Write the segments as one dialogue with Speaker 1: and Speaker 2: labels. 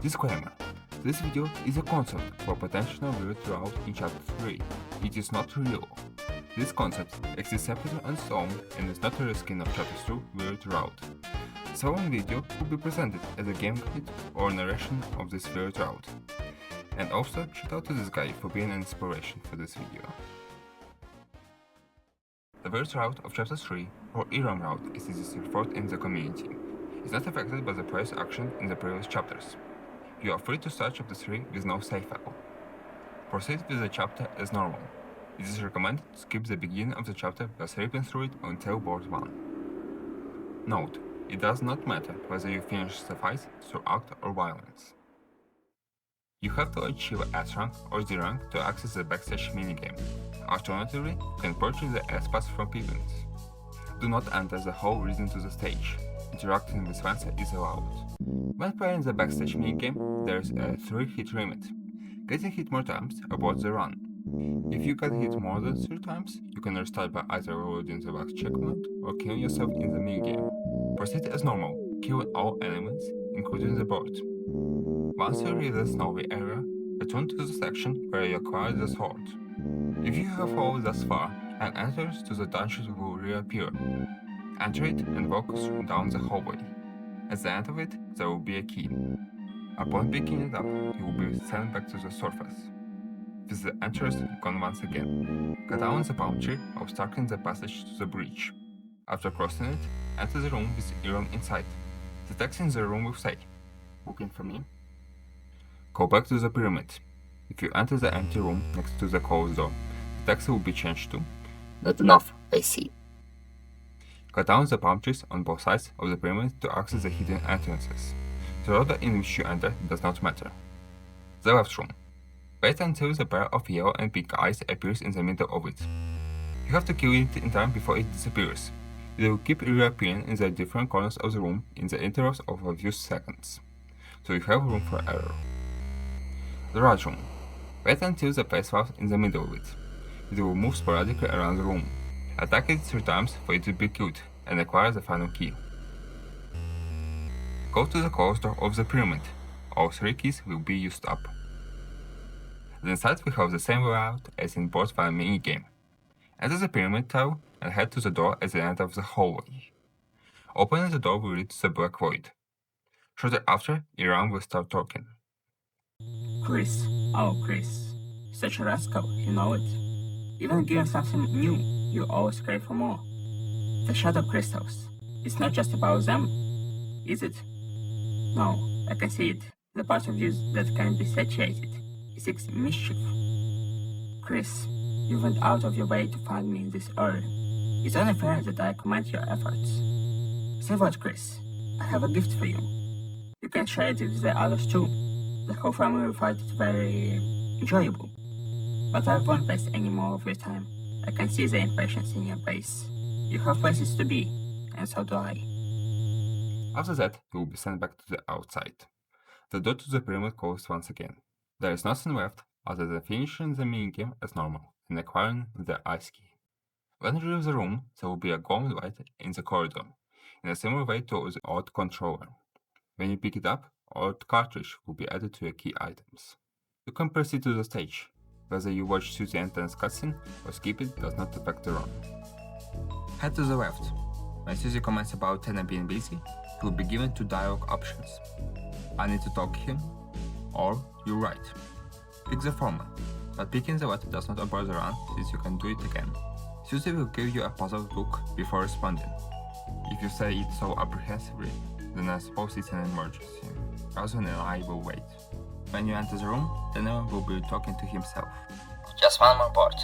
Speaker 1: Disclaimer: this video is a concept for potential Weird Route in Chapter 3. It is not real. This concept exists separately on its own and is not a reskin of Chapter 2 Weird Route. The following video will be presented as a game guide or narration of this Weird Route. And also, shout out to this guy for being an inspiration for this video. The Weird Route of Chapter 3, or Iram Route as it is referred in the community, is not affected by the previous action in the previous chapters. You are free to start Chapter 3 with no save file. Proceed with the chapter as normal. It is recommended to skip the beginning of the chapter by ripping through it until board 1. Note: it does not matter whether you finish the fight through act or violence. You have to achieve S rank or D rank to access the backstage minigame. Alternatively, you can purchase the S pass from pigeons. Do not enter the hall leading to the stage. Interacting with fans is allowed. When playing the backstage minigame, there is a 3-hit limit. Getting hit more times aborts the run. If you get hit more than 3 times, you can restart by either reloading the last checkpoint or killing yourself in the minigame. Proceed as normal, killing all enemies, including the board. Once you reach the snowy area, return to the section where you acquired the sword. If you have followed thus far, an entrance to the dungeon will reappear. Enter it and walk down the hallway. At the end of it, there will be a key. Upon picking it up, you will be sent back to the surface. With the entrance gone once again, cut down the palm tree obstructing the passage to the bridge. After crossing it, enter the room with Iram inside. The text in the room will say, "Looking for me?" Go back to the pyramid. If you enter the empty room next to the closed door, the text will be changed to,
Speaker 2: "Not enough, I see."
Speaker 1: Cut down the palm trees on both sides of the pyramid to access the hidden entrances. The order in which you enter does not matter. The left room. Wait until the pair of yellow and pink eyes appears in the middle of it. You have to kill it in time before it disappears. It will keep reappearing in the different corners of the room in the intervals of a few seconds, so you have room for error. The right room. Wait until the face falls in the middle of it. It will move sporadically around the room. Attack it 3 times for it to be killed, and acquire the final key. Go to the closed door of the pyramid. All 3 keys will be used up. Inside we have the same layout as in board 1 minigame. Enter the pyramid tile and head to the door at the end of the hallway. Opening the door will lead to the Black Void. Shortly after, Iram will start talking.
Speaker 2: Kris, oh Kris, such a rascal, you know it. Even given something new, you always crave for more. The shadow crystals, it's not just about them, is it? No, I can see it. The part of you that can be satiated. It seeks mischief. Kris, you went out of your way to find me this early. It's only fair that I commend your efforts. Say what, Kris? I have a gift for you. You can share it with the others too. The whole family will find it very enjoyable. But I won't waste any more of your time. I can see the impatience in your face. You have places to be, and so do I.
Speaker 1: After that, you will be sent back to the outside. The door to the pyramid closed once again. There is nothing left other than finishing the minigame as normal and acquiring the ice key. When you leave the room, there will be a glowing light in the corridor, in a similar way to the old controller. When you pick it up, old cartridge will be added to your key items. You can proceed to the stage. Whether you watch Susie entrance cutscene or skip it does not affect the run. Head to the left. When Susie comments about Tenna being busy, you will be given 2 dialogue options. I need to talk to him, or you're right. Pick the former, but picking the latter does not abort the run since you can do it again. Susie will give you a puzzled look before responding. If you say it so apprehensively, then I suppose it's an emergency. Ralsei and I will wait. When you enter the room, Tenna will be talking to himself.
Speaker 3: Just one more board.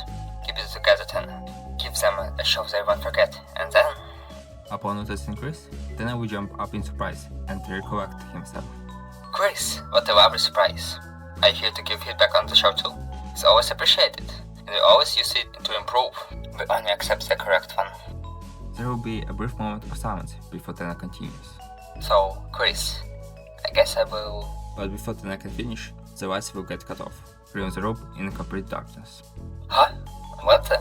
Speaker 3: Keep it together, Tenna. Give them a show they won't forget, and then...
Speaker 1: Upon noticing Kris, Tenna will jump up in surprise and recollect himself.
Speaker 3: Kris, what a lovely surprise. I'm here to give feedback on the show too. It's always appreciated, and we always use it to improve. We only accept the correct one.
Speaker 1: There will be a brief moment of silence before Tenna continues.
Speaker 3: So, Kris, I guess I will...
Speaker 1: But before Tenna can finish, the lights will get cut off, leaving the room in complete darkness.
Speaker 3: Huh? What the?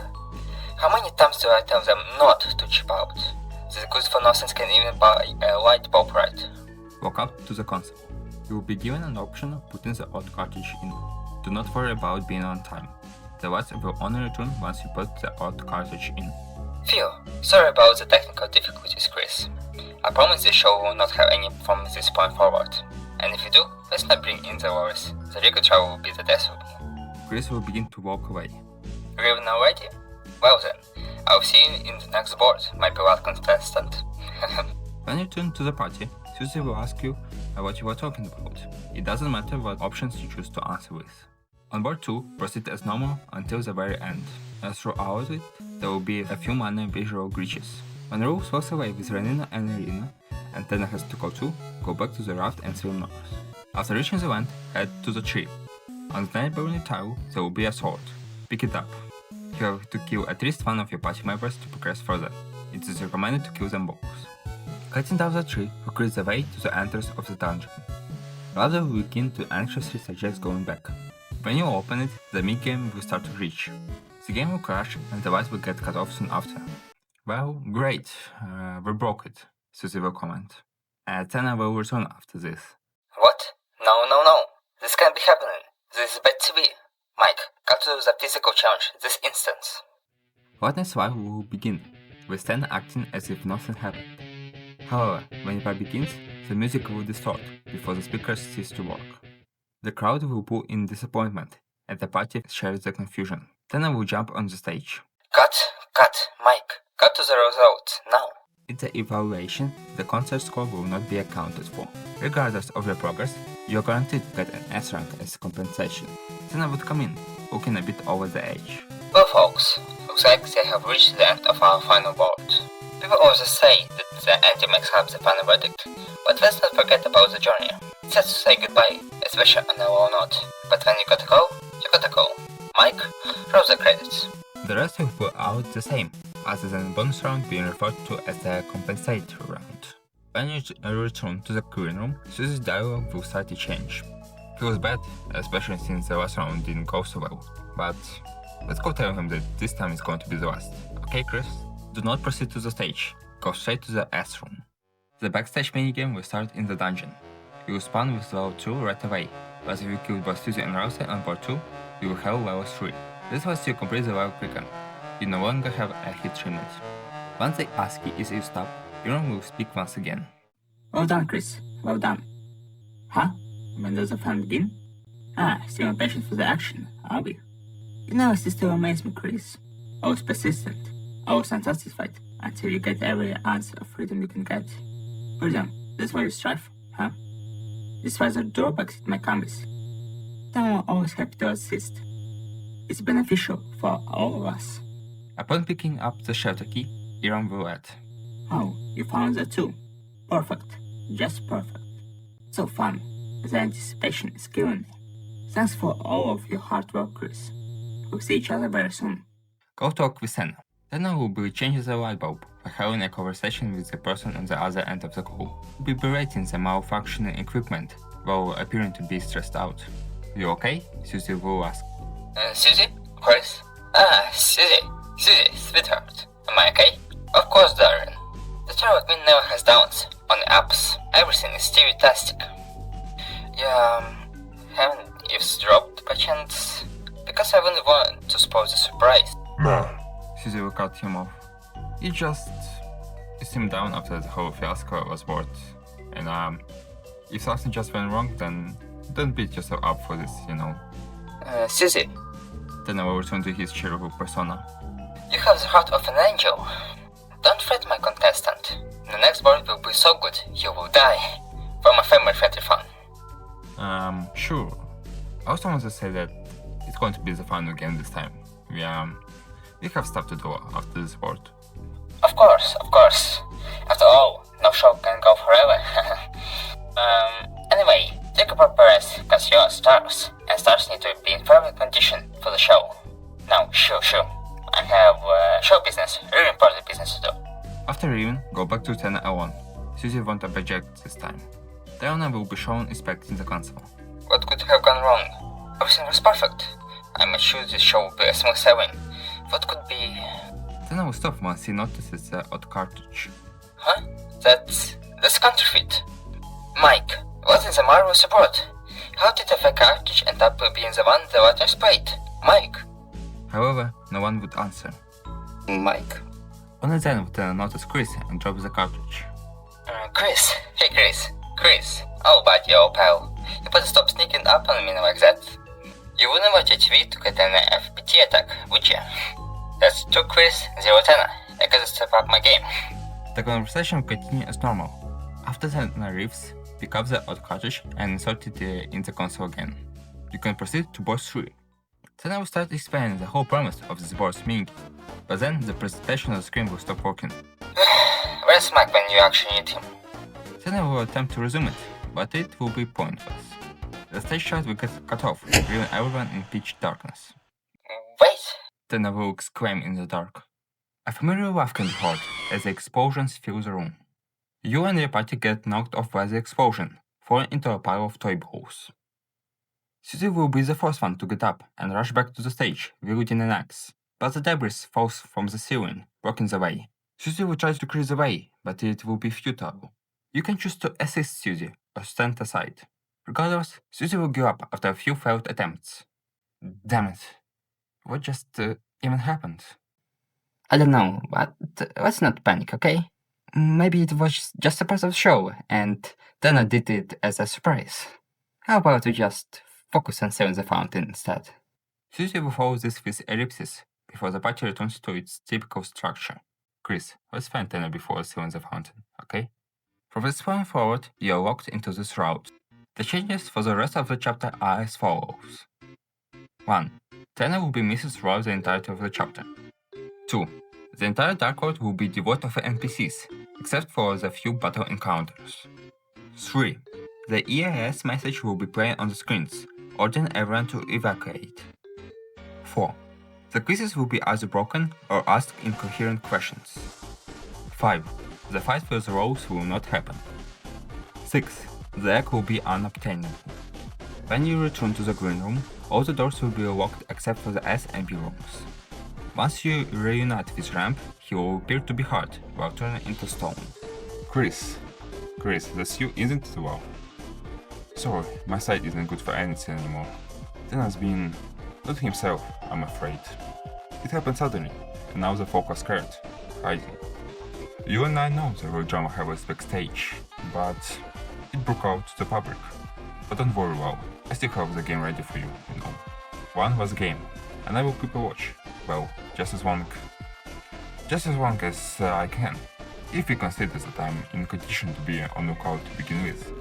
Speaker 3: How many times do I tell them not to chip out? This good for nonsense can even buy a light bulb, right?
Speaker 1: Walk up to the console. You will be given an option of putting the odd cartridge in. Do not worry about being on time. The watch will only return once you put the odd cartridge in.
Speaker 3: Phew, sorry about the technical difficulties, Kris. I promise this show will not have any from this point forward. And if you do, let's not bring in the worries. The record travel will be the death of me.
Speaker 1: Kris will begin to walk away.
Speaker 3: You're even already? Well then, I'll see you in the next board, my beloved contestant.
Speaker 1: When you return to the party, Susie will ask you what you were talking about. It doesn't matter what options you choose to answer with. On board 2, proceed as normal until the very end. As throughout it, there will be a few minor visual glitches. When Rouxls walks away with Renina and Irina, and Tenna has to go too, go back to the raft and sail north. After reaching the land, head to the tree. On the neighboring tile, there will be a sword. Pick it up. You have to kill at least one of your party members to progress further. It is recommended to kill them both. Cutting down the tree will clear the way to the entrance of the dungeon. Rather will begin to anxiously suggest going back. When you open it, the mid-game will start to glitch. The game will crash and the light will get cut off soon after. Well, great, we broke it, Susie will comment. Tenna will return after this.
Speaker 3: What? No. This can't be happening. This is bad TV. Mike, got to do the physical challenge this instance.
Speaker 1: Lightners life will begin, with Tenna acting as if nothing happened. However, when the part begins, the music will distort before the speakers cease to work. The crowd will pull in disappointment, and the party shares the confusion. Tenna will jump on the stage.
Speaker 3: Cut, Mike, cut to the result, now.
Speaker 1: In the evaluation, the concert score will not be accounted for. Regardless of your progress, you are guaranteed to get an S rank as compensation. Tenna would come in, looking a bit over the edge.
Speaker 3: Well folks, looks like they have reached the end of our final board. People always say that the ending makes up the final verdict, but let's not forget about the journey. It's sad to say goodbye, especially on a low note, but when you gotta go, you gotta go. Mike, roll the credits.
Speaker 1: The rest will put out the same, other than the bonus round being referred to as the compensatory round. When you return to the green room, Susie's dialogue will start to change. Feels bad, especially since the last round didn't go so well, but let's go tell him that this time is going to be the last. Okay, Kris? Do not proceed to the stage, go straight to the S room. The backstage minigame will start in the dungeon. You will spawn with level 2 right away, but if you kill both Susie and Ralsei on board 2, you will have level 3. This lets you complete the level quicker. You no longer have a hit treatment. Once the ASCII is used up, Iron will speak once again.
Speaker 2: Well done, Kris. Well done. Huh? When does the fun begin? Still impatient for the action, are we? You know, it still amazes me, Kris. Always persistent, always unsatisfied, until you get every ounce of freedom you can get. Freedom, that's why you strive, huh? Despite the drawbacks it may come with, I'm always happy to assist. It's beneficial for all of us.
Speaker 1: Upon picking up the shelter key, Iron will add.
Speaker 2: Oh, you found that too. Perfect. Just perfect. So fun. The anticipation is killing me. Thanks for all of your hard work, Kris. We'll see each other very soon.
Speaker 1: Go talk with Tenna. Tenna will be changing the light bulb by having a conversation with the person on the other end of the call. Will be berating the malfunctioning equipment while appearing to be stressed out. You okay? Susie will ask.
Speaker 3: Susie? Kris? Susie, sweetheart. Am I okay? Of course, darling. The tower with me never has downs, only ups. Everything is still fantastic. Haven't eavesdropped by chance? Because I wouldn't want to spoil the surprise.
Speaker 1: Nah. Susie will cut him off. You seemed down after the whole fiasco was worth. And if something just went wrong, then don't beat yourself up for this, you know.
Speaker 3: Susie.
Speaker 1: Then I will return to his cheerful persona.
Speaker 3: You have the heart of an angel. Don't fret, my contestant. The next board will be so good, you will die. For my family-friendly fun.
Speaker 1: Sure. I also want to say that it's going to be the final game this time. We have stuff to do after this board.
Speaker 3: Of course. After all, no show can go forever. Anyway, take a proper rest, cause you're stars, and stars need to be in perfect condition for the show. Now, sure. I have show business, really important business to do.
Speaker 1: After leaving, go back to Tenna alone. Susie won't object this time. Diana will be shown inspecting the console.
Speaker 3: What could have gone wrong? Everything was perfect. I made sure this show would be a smooth sailing. What could be...
Speaker 1: Tenna will stop once he notices the odd cartridge.
Speaker 3: Huh? That's counterfeit. Mike, What in the marvelous report? How did the fake cartridge end up being the one the Lightners played? Mike?
Speaker 1: However, no one would answer.
Speaker 3: Mike?
Speaker 1: Only then would Tenna notice Kris and drop the cartridge.
Speaker 3: Kris. Hey Kris. Kris. Oh buddy, oh pal. You better stop sneaking up on me like that. You wouldn't watch HV to get an FPT attack, would you? That's 2 Kris, 0 Tenna. I gotta step up my game.
Speaker 1: The conversation will continue as normal. After Tenna leaves, pick up the odd cartridge and insert it in the console again. You can proceed to boss 3. Tenna will start explaining the whole premise of this boss minigame, but then the presentation on the screen will stop working.
Speaker 3: Where's Mike when you actually need him?
Speaker 1: Tenna will attempt to resume it, but it will be pointless. The stage shot will get cut off, leaving everyone in pitch darkness.
Speaker 3: Wait!
Speaker 1: Tenna will exclaim in the dark. A familiar laugh can be heard as the explosions fill the room. You and your party get knocked off by the explosion, falling into a pile of toy balls. Susie will be the first one to get up and rush back to the stage, wielding an axe, but the debris falls from the ceiling, blocking the way. Susie will try to clear the way, but it will be futile. You can choose to assist Susie or stand aside. Regardless, Susie will give up after a few failed attempts. Damn it. What just even happened?
Speaker 2: I don't know, but let's not panic, okay? Maybe it was just a part of the show, and Tenna did it as a surprise. How about we just focus on saving the fountain instead?
Speaker 1: Susie will follow this with ellipses before the party returns to its typical structure. Kris, let's find Tenna before sealing the fountain, okay? From this point forward, you are locked into this route. The changes for the rest of the chapter are as follows. 1. Tenna will be missing throughout the entirety of the chapter. 2. The entire Dark World will be devoid of NPCs, except for the few battle encounters. 3. The EAS message will be playing on the screens, ordering everyone to evacuate. 4. The quizzes will be either broken or asked incoherent questions. 5. The fight for the roles will not happen. 6. The egg will be unobtainable. When you return to the green room, all the doors will be locked except for the S and B rooms. Once you reunite with Ramp, he will appear to be hard, while turning into stone.
Speaker 4: Kris, the Sue isn't too well. Sorry, my sight isn't good for anything anymore. Tenna's been not himself, I'm afraid. It happened suddenly, and now the folk are scared, hiding. You and I know the real drama happens backstage, but it broke out to the public. But don't worry, well, I still have the game ready for you, you know. 1 was a game, and I will keep a watch. Well, just as long as I can, if you consider that I'm in condition to be on lookout to begin with.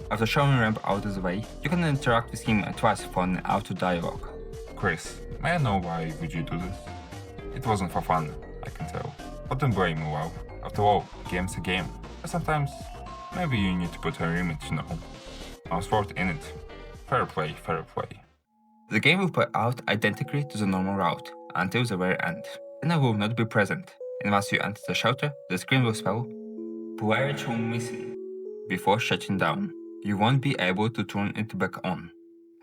Speaker 1: After showing Ramp out of the way, you can interact with him twice for an auto dialogue.
Speaker 4: Kris, may I know why would you do this? It wasn't for fun, I can tell. But don't blame me, well. After all, game's a game. But sometimes, maybe you need to put a limit, you know. I was forced in it. Fair play, fair play.
Speaker 1: The game will play out identically to the normal route, until the very end. Tenna will not be present, and once you enter the shelter, the screen will spell Player 2 missing. Before shutting down, you won't be able to turn it back on.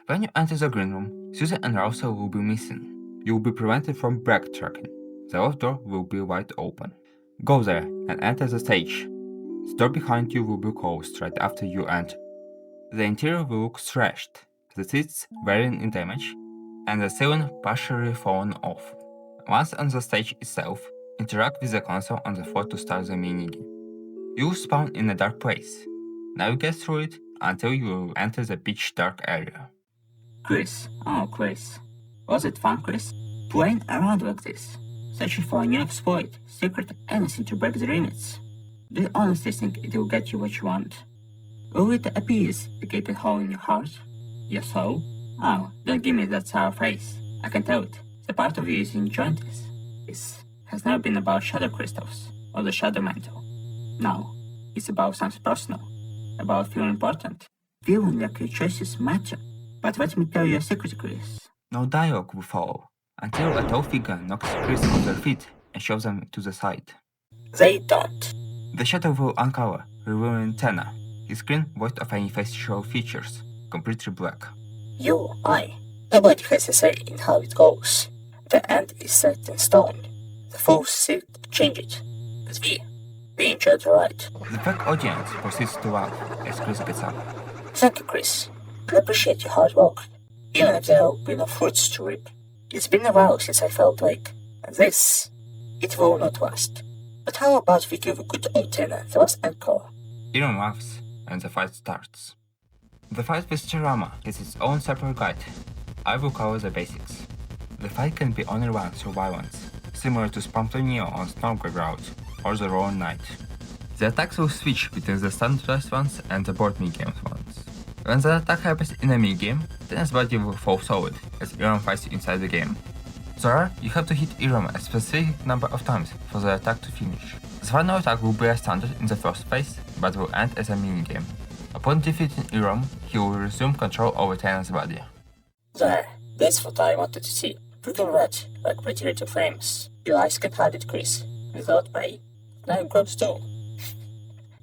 Speaker 1: When you enter the green room, Susie and Ralsei will be missing. You will be prevented from backtracking. The left door will be wide open. Go there and enter the stage. The door behind you will be closed right after you enter. The interior will look trashed, the seats varying in damage, and the ceiling partially fallen off. Once on the stage itself, interact with the console on the floor to start the minigame. You will spawn in a dark place. Navigate through it until you enter the pitch dark area.
Speaker 2: Kris, oh Kris. Was it fun, Kris? Playing around like this? Searching for a new exploit, secret, anything to break the limits? Do you honestly think it will get you what you want? Will it appease the gaping hole in your heart? Your soul? Oh, don't give me that sour face. I can tell it. The part of you is enjoying this. This has never been about shadow crystals or the shadow mantle. No, it's about something personal. About feeling important. Feeling like your choices matter. But let me tell you a secret, Kris.
Speaker 1: No dialogue will follow, until a tall figure knocks Kris off their feet and shoves them to the side.
Speaker 2: They don't.
Speaker 1: The shadow will uncover, revealing Tenna, his screen void of any facial features, completely black.
Speaker 2: You, nobody has a say in how it goes. The end is set in stone. The foes seek to change it. But Being judged right.
Speaker 1: The fake audience proceeds to laugh as Kris gets up.
Speaker 2: Thank you, Kris. I appreciate your hard work, even if there will be no fruits to reap. It's been a while since I felt like this. It will not last. But how about we give a good old tenna the last encore?
Speaker 1: Iram laughs, and the fight starts. The fight with Chirama is its own separate guide. I will cover the basics. The fight can be only one through violence, similar to Spamton NEO on Snowgrave Route or the Rowan Knight. The attacks will switch between the standardized ones and the board minigames ones. When the attack happens in a minigame, Tenna's body will fall solid as Iram fights inside the game. There, you have to hit Iram a specific number of times for the attack to finish. The final attack will be a standard in the first phase, but will end as a minigame. Upon defeating Iram, he will resume control over Tenna's body.
Speaker 2: There, that's what I wanted to see. Freaking red, like pretty little flames. Your eyes can hide it, Kris. Without me, now I'm grown too.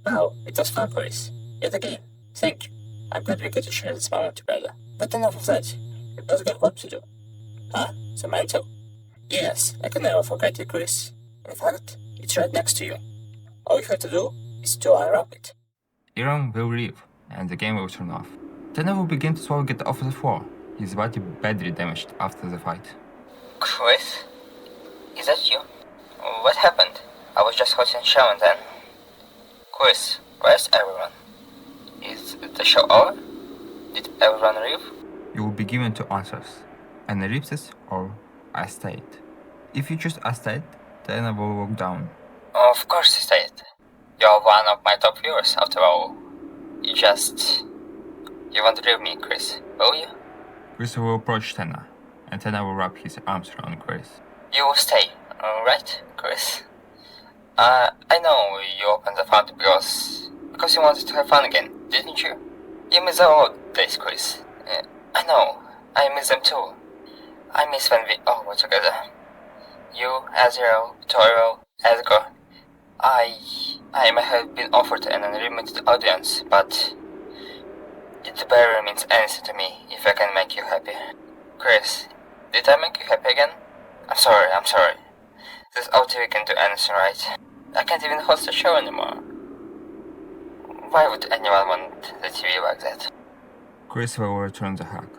Speaker 2: Wow, it was fun, Kris. Yet again, thank you. I'm glad we got to share this moment together. But enough of that. It was got work to do. The mantle. Yes, I can never forget it, Kris. In fact, it's right next to you. All you have to do is to unwrap it.
Speaker 1: Iram will leave, and the game will turn off. Tenna will begin to slowly get off the floor, his body badly damaged after the fight.
Speaker 3: Kris? Is that you? What happened? I was just hot and shower then. Kris, where's everyone? Is the show over? Did everyone leave?
Speaker 1: You will be given two answers, an ellipsis or I stayed. If you choose I stayed, Tenna will walk down.
Speaker 3: Of course you stayed. You're one of my top viewers after all. You won't leave me, Kris, will you?
Speaker 1: Kris will approach Tenna, and Tenna will wrap his arms around Kris.
Speaker 3: You will stay, right, Kris? I know you opened the fund because you wanted to have fun again, didn't you? You miss the old days, Kris. I know, I miss them too. I miss when we all were together. You, Azrael, Toro, Edgar. I may have been offered an unlimited audience, but it barely means anything to me if I can make you happy. Kris, did I make you happy again? I'm sorry. This OTV can't do anything right. I can't even host a show anymore. Why would anyone want the TV like that?
Speaker 1: Kris will return the hug.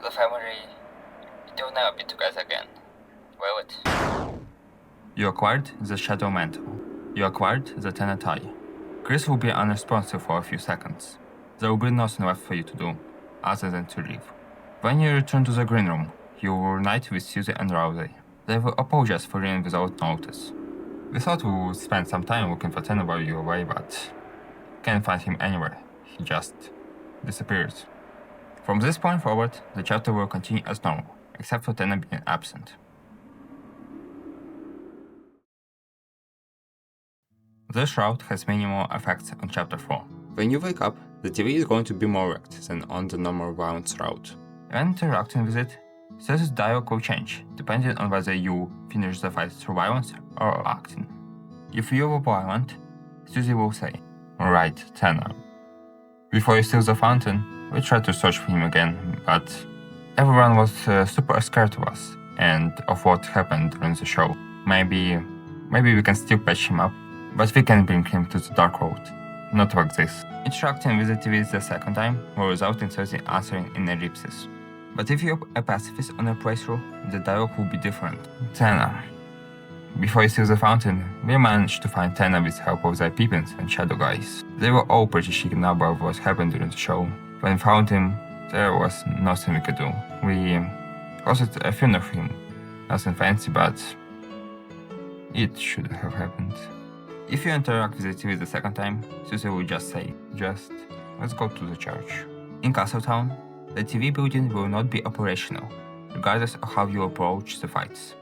Speaker 3: The family, it will never be together again, will it?
Speaker 1: You acquired the Shadow Mantle. You acquired the Tenna tie. Kris will be unresponsive for a few seconds. There will be nothing left for you to do, other than to leave. When you return to the green room, you will reunite with Susie and Ralsei. They will apologize for leaving without notice. We thought we would spend some time looking for Tenna while you were away, but can't find him anywhere. He just disappeared. From this point forward, the chapter will continue as normal, except for Tenna being absent. This route has minimal effects on Chapter 4. When you wake up, the TV is going to be more wrecked than on the normal violence route. When interacting with it, Susie's dialogue will change, depending on whether you finish the fight through violence or acting. If you were violent, Susie will say, "Alright, Tenna." Before you steal the fountain, we tried to search for him again, but everyone was super scared of us and of what happened during the show. Maybe we can still patch him up, but we can bring him to the Dark Road. Not like this. Interacting with the TV the second time will result in Susie answering in ellipses. But if you're a pacifist on a playthrough, the dialogue will be different. Tenna. Before you steal the fountain, we managed to find Tenna with help of the Pippins and Shadow guys. They were all pretty shaken up about what happened during the show. When we found him, there was nothing we could do. We hosted a funeral for him. Nothing fancy, but it shouldn't have happened. If you interact with the TV the second time, Susie will just say, let's go to the church. In Castletown, the TV building will not be operational, regardless of how you approach the fights.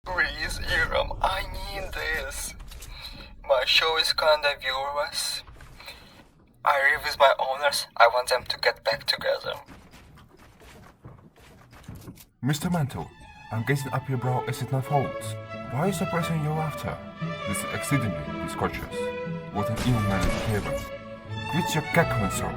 Speaker 3: Please, Iram, I need this. My show is kinda viewless. I live with my owners. I want them to get back together.
Speaker 4: Mr. Mantle, I'm gazing up your brow as it unfolds. Why are you suppressing your laughter? This is exceedingly discourteous. What an ill-mannered behavior. Quit your cackling, sir.